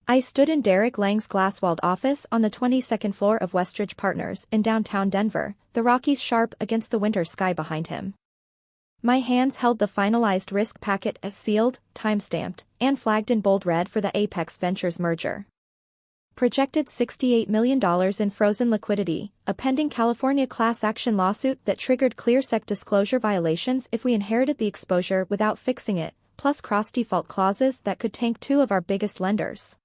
I stood in Derek Lang's glass-walled office on the 22nd floor of Westridge Partners in downtown Denver, the Rockies sharp against the winter sky behind him. My hands held the finalized risk packet as sealed, time-stamped, and flagged in bold red for the Apex Ventures merger. Projected $68 million in frozen liquidity, a pending California class action lawsuit that triggered clear SEC disclosure violations if we inherited the exposure without fixing it, plus cross-default clauses that could tank two of our biggest lenders.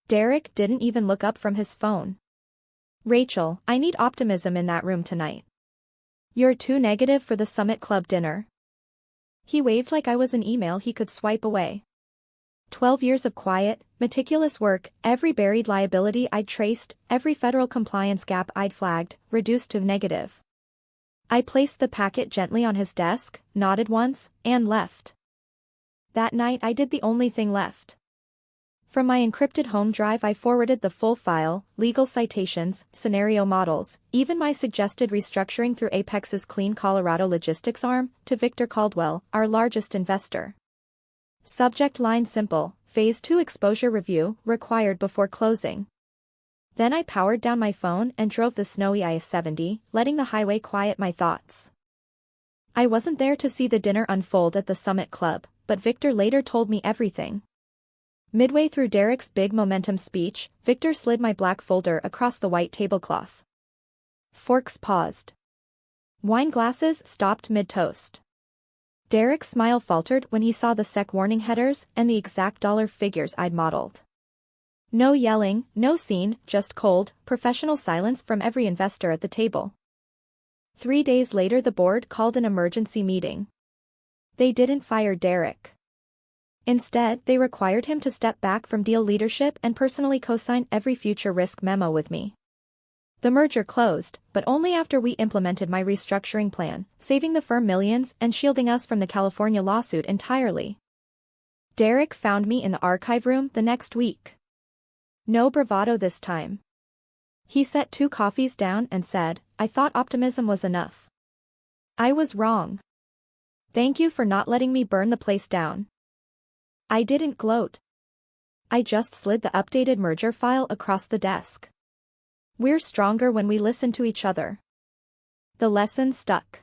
Derek didn't even look up from his phone. "Rachel, I need optimism in that room tonight. You're too negative for the Summit Club dinner." He waved like I was an email he could swipe away. 12 years of quiet, meticulous work, every buried liability I'd traced, every federal compliance gap I'd flagged, reduced to negative. I placed the packet gently on his desk, nodded once, and left. That night I did the only thing left. From my encrypted home drive I forwarded the full file, legal citations, scenario models, even my suggested restructuring through Apex's Clean Colorado logistics arm, to Victor Caldwell, our largest investor. Subject line simple, Phase 2 exposure review, required before closing. Then I powered down my phone and drove the snowy I-70, letting the highway quiet my thoughts. I wasn't there to see the dinner unfold at the Summit Club, but Victor later told me everything. Midway through Derek's big momentum speech, Victor slid my black folder across the white tablecloth. Forks paused. Wine glasses stopped mid-toast. Derek's smile faltered when he saw the SEC warning headers and the exact dollar figures I'd modeled. No yelling, no scene, just cold, professional silence from every investor at the table. 3 days later the board called an emergency meeting. They didn't fire Derek. Instead, they required him to step back from deal leadership and personally co-sign every future risk memo with me. The merger closed, but only after we implemented my restructuring plan, saving the firm millions and shielding us from the California lawsuit entirely. Derek found me in the archive room the next week. No bravado this time. He set 2 coffees down and said, "I thought optimism was enough. I was wrong. Thank you for not letting me burn the place down." I didn't gloat. I just slid the updated merger file across the desk. We're stronger when we listen to each other. The lesson stuck.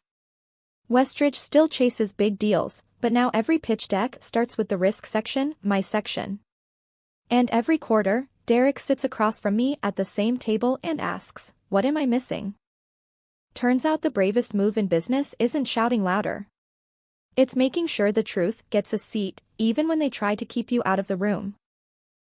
Westridge still chases big deals, but now every pitch deck starts with the risk section, my section. And every quarter, Derek sits across from me at the same table and asks, "What am I missing?" Turns out the bravest move in business isn't shouting louder. It's making sure the truth gets a seat, even when they try to keep you out of the room.